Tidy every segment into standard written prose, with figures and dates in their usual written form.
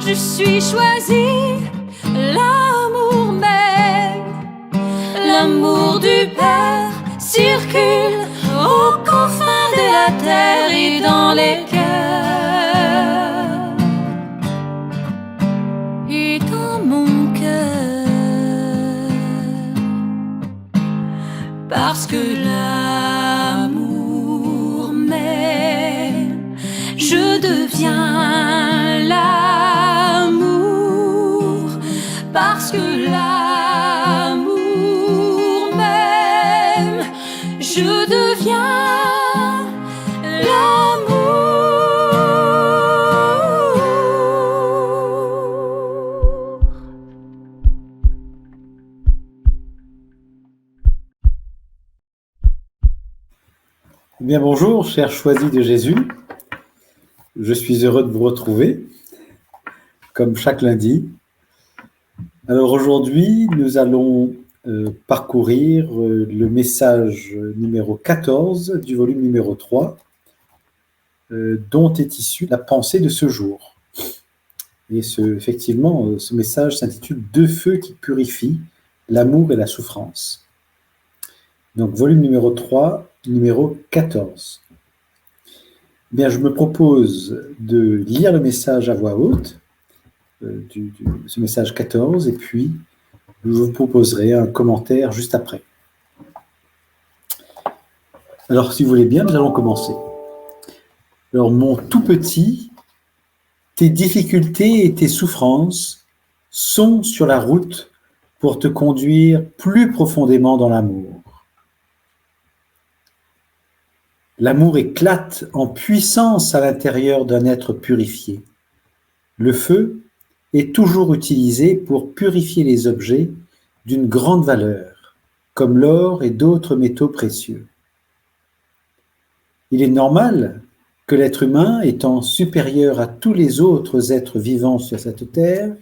je suis choisie, l'amour m'aime, l'amour du Père circule aux confins de la terre et dans les cœurs et dans mon cœur, parce que l'amour m'aime, je deviens l'amour, parce que l'amour m'aime, je deviens l'amour. Eh bien bonjour, chers choisis de Jésus. Je suis heureux de vous retrouver, comme chaque lundi. Alors aujourd'hui, nous allons parcourir le message numéro 14 du volume numéro 3, dont est issue la pensée de ce jour. Et effectivement, ce message s'intitule « Deux feux qui purifient, l'amour et la souffrance ». Donc volume numéro 3, numéro 14. Bien, je me propose de lire le message à voix haute, ce message 14, et puis je vous proposerai un commentaire juste après. Alors, si vous voulez bien, nous allons commencer. Alors, mon tout petit, tes difficultés et tes souffrances sont sur la route pour te conduire plus profondément dans l'amour. L'amour éclate en puissance à l'intérieur d'un être purifié. Le feu est toujours utilisé pour purifier les objets d'une grande valeur, comme l'or et d'autres métaux précieux. Il est normal que l'être humain, étant supérieur à tous les autres êtres vivants sur cette terre,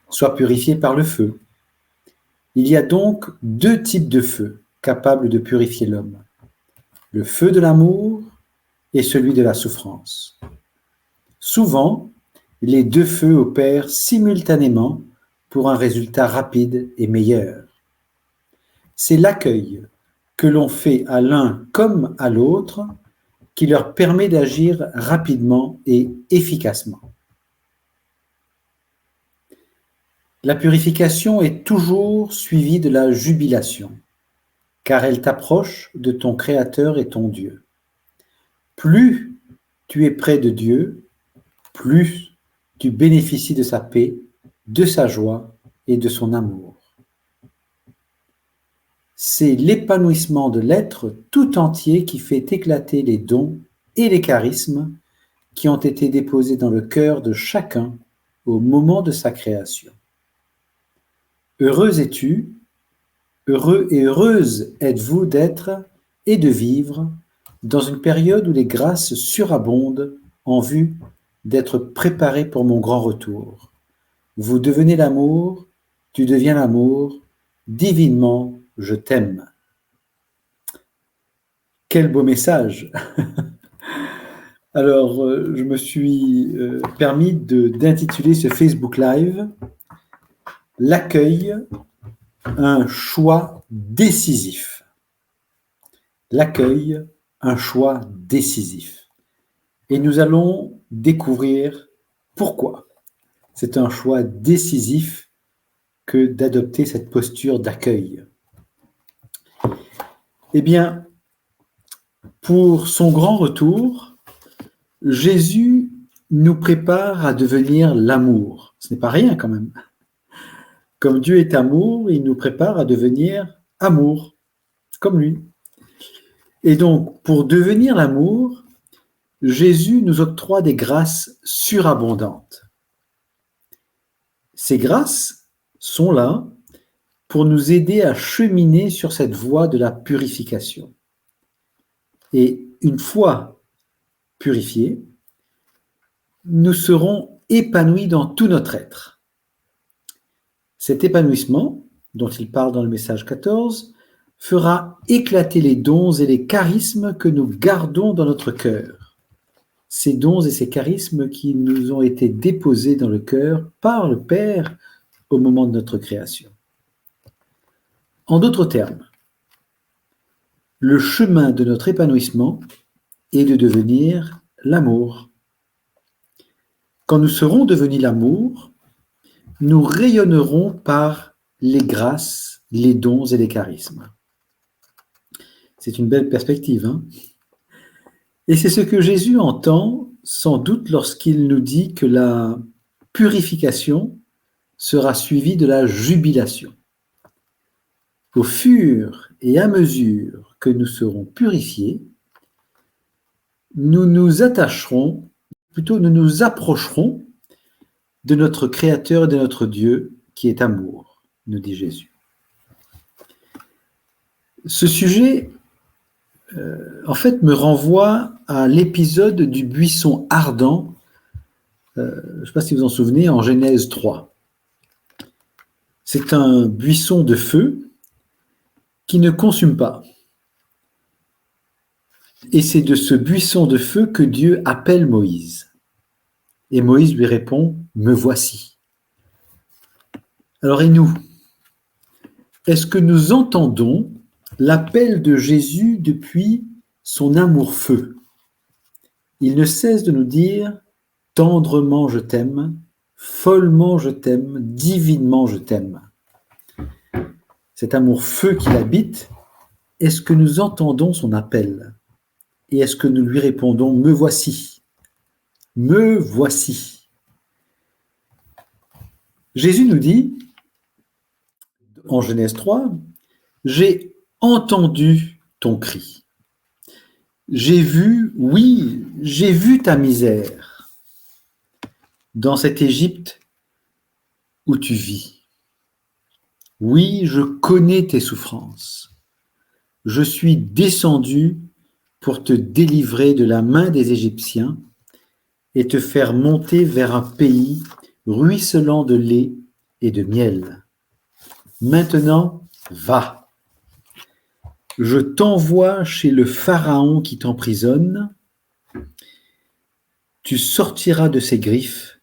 soit purifié par le feu. Il y a donc deux types de feu capables de purifier l'homme. Le feu de l'amour et celui de la souffrance. Souvent, les deux feux opèrent simultanément pour un résultat rapide et meilleur. C'est l'accueil que l'on fait à l'un comme à l'autre qui leur permet d'agir rapidement et efficacement. La purification est toujours suivie de la jubilation, car elle t'approche de ton Créateur et ton Dieu. Plus tu es près de Dieu, plus tu bénéficies de sa paix, de sa joie et de son amour. C'est l'épanouissement de l'être tout entier qui fait éclater les dons et les charismes qui ont été déposés dans le cœur de chacun au moment de sa création. Heureux es-tu, heureux et heureuse êtes-vous d'être et de vivre dans une période où les grâces surabondent en vue d'être préparés pour mon grand retour. Vous devenez l'amour, tu deviens l'amour, divinement, je t'aime. Quel beau message! Alors, je me suis permis d'intituler ce Facebook Live « L'accueil, un choix décisif ». L'accueil, un choix décisif. Et nous allons découvrir pourquoi c'est un choix décisif que d'adopter cette posture d'accueil. Eh bien, pour son grand retour, Jésus nous prépare à devenir l'amour. Ce n'est pas rien quand même. Comme Dieu est amour, il nous prépare à devenir amour, comme lui. Et donc, pour devenir l'amour, Jésus nous octroie des grâces surabondantes. Ces grâces sont là pour nous aider à cheminer sur cette voie de la purification. Et une fois purifiés, nous serons épanouis dans tout notre être. Cet épanouissement, dont il parle dans le message 14, fera éclater les dons et les charismes que nous gardons dans notre cœur. ces dons et ces charismes qui nous ont été déposés dans le cœur par le Père au moment de notre création. En d'autres termes, le chemin de notre épanouissement est de devenir l'amour. Quand nous serons devenus l'amour, nous rayonnerons par les grâces, les dons et les charismes. C'est une belle perspective, hein? Et c'est ce que Jésus entend sans doute lorsqu'il nous dit que la purification sera suivie de la jubilation. Au fur et à mesure que nous serons purifiés, nous nous attacherons, plutôt nous nous approcherons de notre Créateur et de notre Dieu qui est amour, nous dit Jésus. Ce sujet, en fait, me renvoie à l'épisode du buisson ardent, je ne sais pas si vous en souvenez, en Genèse 3. C'est un buisson de feu qui ne consume pas. Et c'est de ce buisson de feu que Dieu appelle Moïse. Et Moïse lui répond, « Me voici ». Alors et nous, est-ce que nous entendons l'appel de Jésus depuis son amour-feu? Il ne cesse de nous dire « Tendrement je t'aime, follement je t'aime, divinement je t'aime ». Cet amour-feu qui l'habite, est-ce que nous entendons son appel? Et est-ce que nous lui répondons « Me voici, me voici ». Jésus nous dit, en Genèse 3, « J'ai entendu ton cri. J'ai vu, oui, j'ai vu ta misère dans cette Égypte où tu vis. Oui, je connais tes souffrances. Je suis descendu pour te délivrer de la main des Égyptiens et te faire monter vers un pays ruisselant de lait et de miel. Maintenant, va. Je t'envoie chez le Pharaon qui t'emprisonne. Tu sortiras de ses griffes,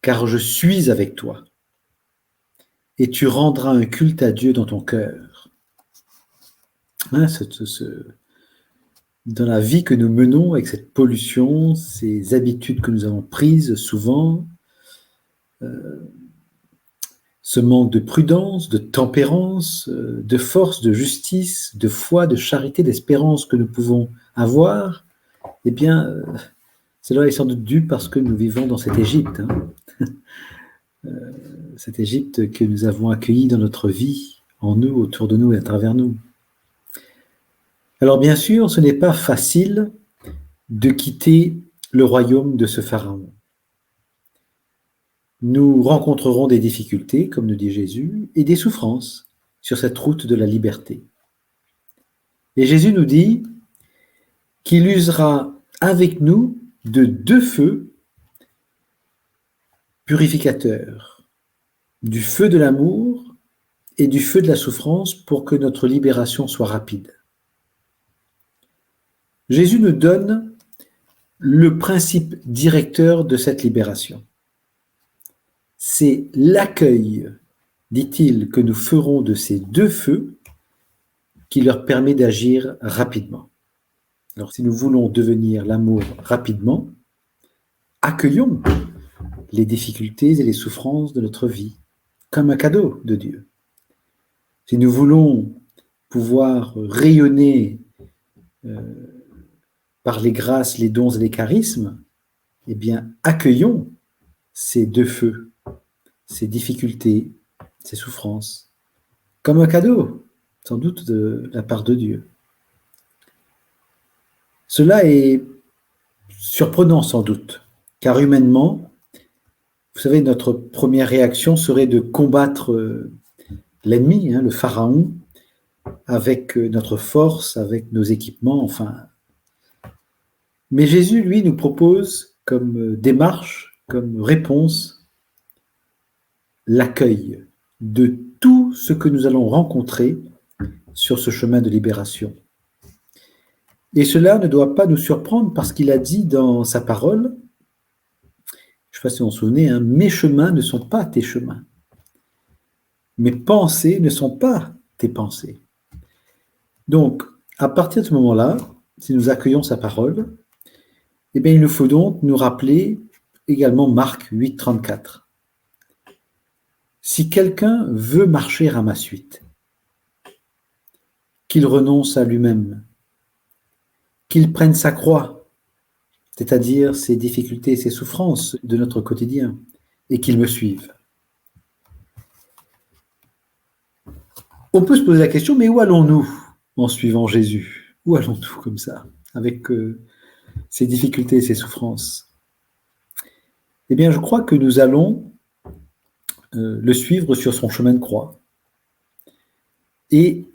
car je suis avec toi. Et tu rendras un culte à Dieu dans ton cœur. Hein, dans la vie que nous menons avec cette pollution, ces habitudes que nous avons prises souvent, ce manque de prudence, de tempérance, de force, de justice, de foi, de charité, d'espérance que nous pouvons avoir, eh bien, cela est sans doute dû parce que nous vivons dans cette Égypte. Hein. Cette Égypte que nous avons accueillie dans notre vie, en nous, autour de nous et à travers nous. Alors bien sûr, ce n'est pas facile de quitter le royaume de ce Pharaon. Nous rencontrerons des difficultés, comme nous dit Jésus, et des souffrances sur cette route de la liberté. Et Jésus nous dit qu'il usera avec nous de deux feux purificateurs, du feu de l'amour et du feu de la souffrance pour que notre libération soit rapide. Jésus nous donne le principe directeur de cette libération. C'est l'accueil, dit-il, que nous ferons de ces deux feux qui leur permet d'agir rapidement. Alors, si nous voulons devenir l'amour rapidement, accueillons les difficultés et les souffrances de notre vie comme un cadeau de Dieu. Si nous voulons pouvoir rayonner par les grâces, les dons et les charismes, eh bien, accueillons ces deux feux, ces difficultés, ces souffrances, comme un cadeau, sans doute de la part de Dieu. Cela est surprenant sans doute, car humainement, vous savez, notre première réaction serait de combattre l'ennemi, le Pharaon, avec notre force, avec nos équipements, enfin. Mais Jésus, lui, nous propose comme démarche, comme réponse, l'accueil de tout ce que nous allons rencontrer sur ce chemin de libération. Et cela ne doit pas nous surprendre parce qu'il a dit dans sa parole, je ne sais pas si vous vous souvenez, hein, mes chemins ne sont pas tes chemins. Mes pensées ne sont pas tes pensées. Donc, à partir de ce moment-là, si nous accueillons sa parole, eh bien, il nous faut donc nous rappeler également Marc 8, 34. Si quelqu'un veut marcher à ma suite, qu'il renonce à lui-même, qu'il prenne sa croix, c'est-à-dire ses difficultés, ses souffrances de notre quotidien, et qu'il me suive. On peut se poser la question, mais où allons-nous en suivant Jésus? Où allons-nous comme ça, avec ces difficultés et ces souffrances? Eh bien, je crois que nous allons le suivre sur son chemin de croix et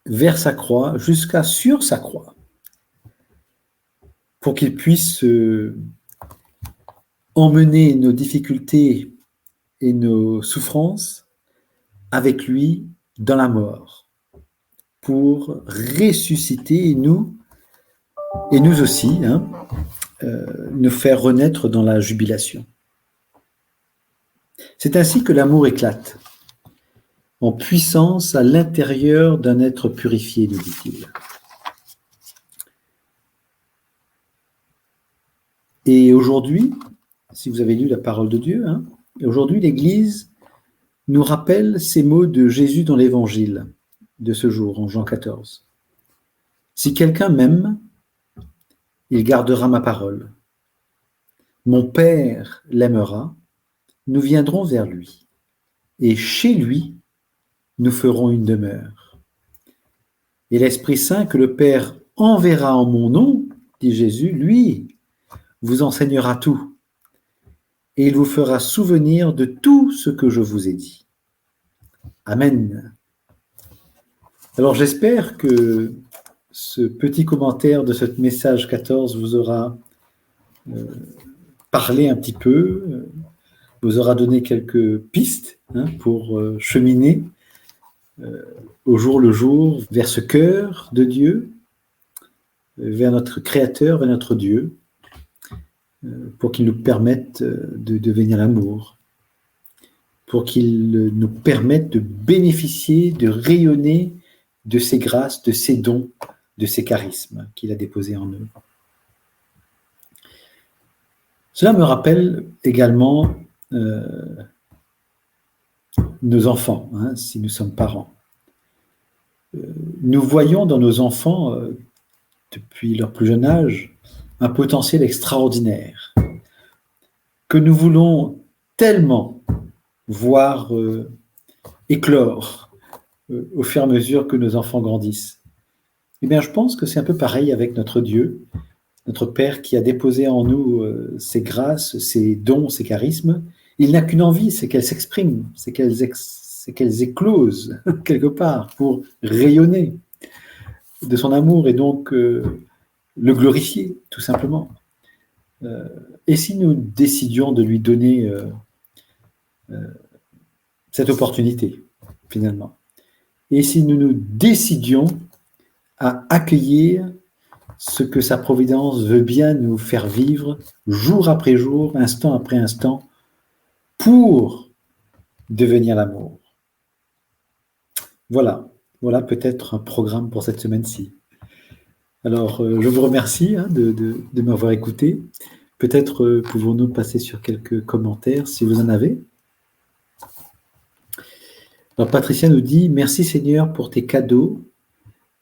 vers sa croix, jusqu'à sur sa croix, pour qu'il puisse emmener nos difficultés et nos souffrances avec lui dans la mort, pour ressusciter nous aussi, nous faire renaître dans la jubilation. C'est ainsi que l'amour éclate, en puissance à l'intérieur d'un être purifié, nous dit-il. Et aujourd'hui, si vous avez lu la parole de Dieu, aujourd'hui l'Église nous rappelle ces mots de Jésus dans l'Évangile de ce jour, en Jean 14. Si quelqu'un m'aime, il gardera ma parole. Mon Père l'aimera, nous viendrons vers lui, et chez lui, nous ferons une demeure. Et l'Esprit Saint que le Père enverra en mon nom, dit Jésus, lui, vous enseignera tout, et il vous fera souvenir de tout ce que je vous ai dit. Amen. Alors j'espère que ce petit commentaire de ce message 14 vous aura parlé un petit peu, vous aura donné quelques pistes pour cheminer au jour le jour vers ce cœur de Dieu, vers notre Créateur, vers notre Dieu, pour qu'il nous permette de devenir l'amour, pour qu'il nous permette de bénéficier, de rayonner de ses grâces, de ses dons, de ses charismes qu'il a déposés en nous. Cela me rappelle également nos enfants, si nous sommes parents. Nous voyons dans nos enfants, depuis leur plus jeune âge, un potentiel extraordinaire que nous voulons tellement voir éclore au fur et à mesure que nos enfants grandissent. Eh bien, je pense que c'est un peu pareil avec notre Dieu, notre Père qui a déposé en nous ses grâces, ses dons, ses charismes. Il n'a qu'une envie, c'est qu'elles s'expriment, c'est qu'elles éclosent quelque part pour rayonner de son amour et donc le glorifier, tout simplement. Et si nous décidions de lui donner cette opportunité, finalement, et si nous nous décidions à accueillir ce que sa providence veut bien nous faire vivre jour après jour, instant après instant, pour devenir l'amour. Voilà peut-être un programme pour cette semaine-ci. Alors, je vous remercie de m'avoir écouté. Peut-être pouvons-nous passer sur quelques commentaires, si vous en avez. Alors, Patricia nous dit « Merci Seigneur pour tes cadeaux.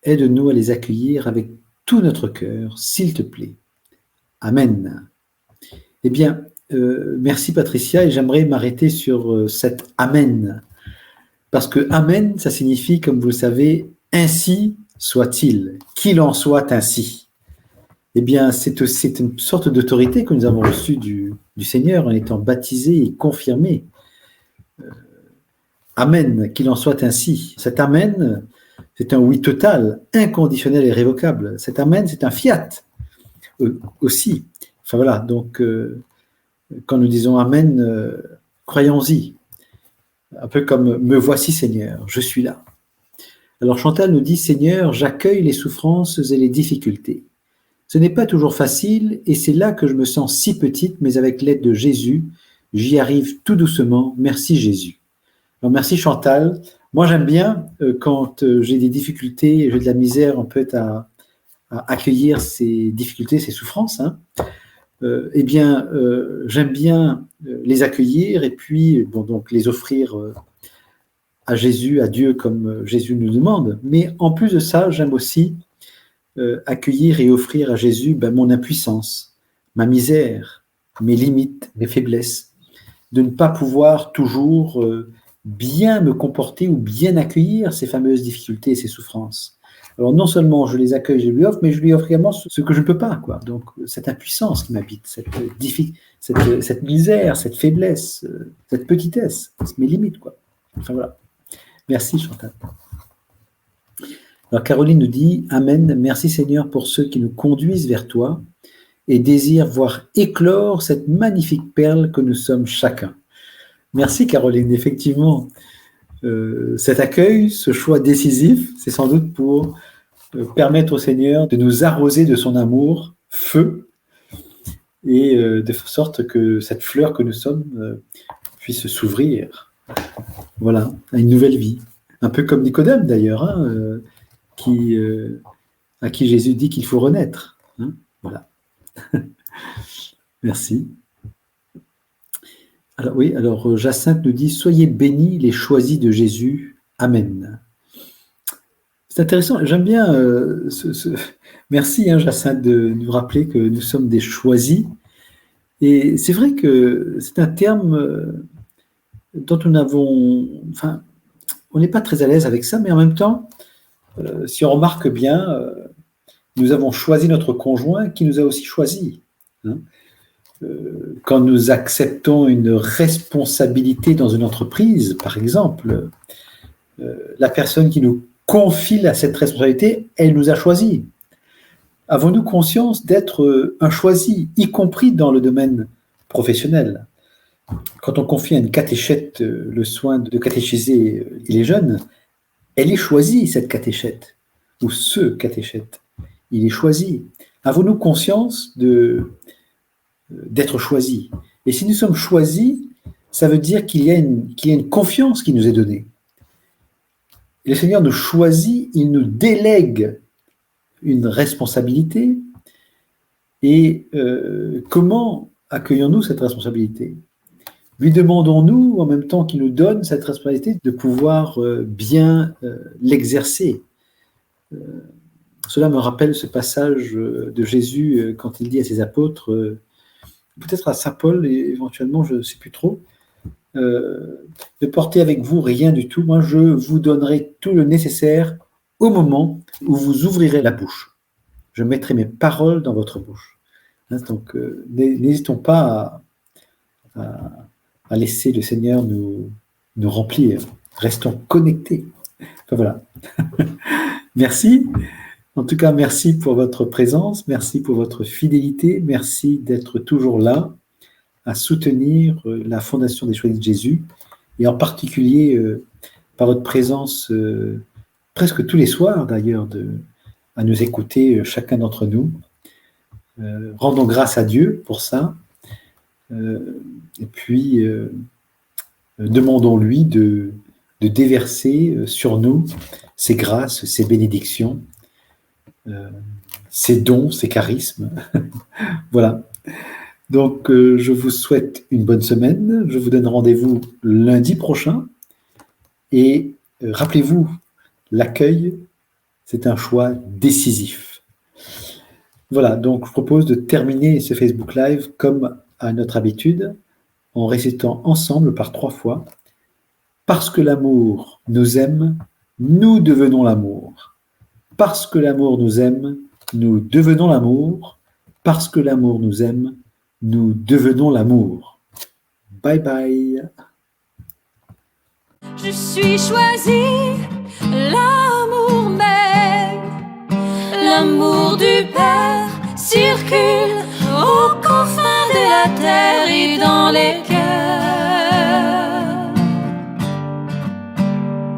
Aide-nous à les accueillir avec tout notre cœur, s'il te plaît. Amen. » Eh bien, merci Patricia, et j'aimerais m'arrêter sur cet Amen. Parce que Amen, ça signifie, comme vous le savez, ainsi soit-il, qu'il en soit ainsi. Eh bien, c'est une sorte d'autorité que nous avons reçue du Seigneur en étant baptisés et confirmés. Amen, qu'il en soit ainsi. Cet Amen, c'est un oui total, inconditionnel et irrévocable. Cet Amen, c'est un fiat aussi. Enfin voilà, donc quand nous disons Amen, croyons-y. Un peu comme me voici Seigneur, je suis là. Alors Chantal nous dit « Seigneur, j'accueille les souffrances et les difficultés. Ce n'est pas toujours facile et c'est là que je me sens si petite, mais avec l'aide de Jésus, j'y arrive tout doucement. Merci Jésus. » Alors merci Chantal. Moi j'aime bien quand j'ai des difficultés, j'ai de la misère en fait à accueillir ces difficultés, ces souffrances. J'aime bien les accueillir et puis donc les offrir à Jésus, à Dieu comme Jésus nous demande. Mais en plus de ça, j'aime aussi accueillir et offrir à Jésus mon impuissance, ma misère, mes limites, mes faiblesses, de ne pas pouvoir toujours bien me comporter ou bien accueillir ces fameuses difficultés et ces souffrances. Alors non seulement je les accueille, je lui offre, mais je lui offre également ce que je ne peux pas, quoi. Donc cette impuissance qui m'habite, cette misère, cette faiblesse, cette petitesse, mes limites, quoi. Enfin voilà. Merci Chantal. Alors Caroline nous dit « Amen, merci Seigneur pour ceux qui nous conduisent vers toi et désirent voir éclore cette magnifique perle que nous sommes chacun. » Merci Caroline, effectivement, cet accueil, ce choix décisif, c'est sans doute pour permettre au Seigneur de nous arroser de son amour, feu, et de sorte que cette fleur que nous sommes puisse s'ouvrir, voilà, à une nouvelle vie. Un peu comme Nicodème d'ailleurs, à qui Jésus dit qu'il faut renaître. Voilà. Merci. Alors oui, alors Jacinthe nous dit « Soyez bénis les choisis de Jésus. Amen. » C'est intéressant, j'aime bien Merci Jacinthe de nous rappeler que nous sommes des choisis. Et c'est vrai que c'est un terme dont on n'est pas très à l'aise avec ça, mais en même temps, si on remarque bien, nous avons choisi notre conjoint qui nous a aussi choisis. Quand nous acceptons une responsabilité dans une entreprise, par exemple, la personne qui nous confie à cette responsabilité, elle nous a choisis. Avons-nous conscience d'être un choisi, y compris dans le domaine professionnel? Quand on confie à une catéchète le soin de catéchiser les jeunes, elle est choisie, cette catéchète, ou ce catéchète. Il est choisi. Avons-nous conscience d'être choisi? Et si nous sommes choisis, ça veut dire qu'il y a une confiance qui nous est donnée. Et le Seigneur nous choisit, il nous délègue une responsabilité. Et comment accueillons-nous cette responsabilité? Lui demandons-nous, en même temps qu'il nous donne cette responsabilité, de pouvoir bien l'exercer. Cela me rappelle ce passage de Jésus quand il dit à ses apôtres, peut-être à saint Paul, et éventuellement, je ne sais plus trop, ne portez avec vous rien du tout, moi je vous donnerai tout le nécessaire au moment où vous ouvrirez la bouche. Je mettrai mes paroles dans votre bouche. Donc, n'hésitons pas à laisser le Seigneur nous remplir. Restons connectés. Enfin, voilà. Merci. En tout cas, merci pour votre présence, merci pour votre fidélité, merci d'être toujours là à soutenir la Fondation des Choisis de Jésus, et en particulier par votre présence presque tous les soirs d'ailleurs, à nous écouter chacun d'entre nous. Rendons grâce à Dieu pour ça, et puis demandons-lui de déverser sur nous ses grâces, ses bénédictions, ses dons, ses charismes. Voilà. Donc, je vous souhaite une bonne semaine. Je vous donne rendez-vous lundi prochain. Et rappelez-vous, l'accueil, c'est un choix décisif. Voilà, donc je propose de terminer ce Facebook Live comme à notre habitude, en récitant ensemble par 3 fois « Parce que l'amour nous aime, nous devenons l'amour. Parce que l'amour nous aime, nous devenons l'amour. Parce que l'amour nous aime, nous devenons l'amour. » Bye bye. Je suis choisie, l'amour même, l'amour du Père circule aux confins de la terre et dans les cœurs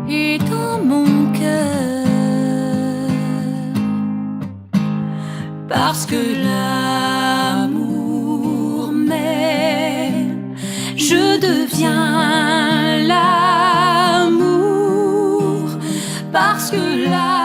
et dans mon cœur. devient l'amour, parce que là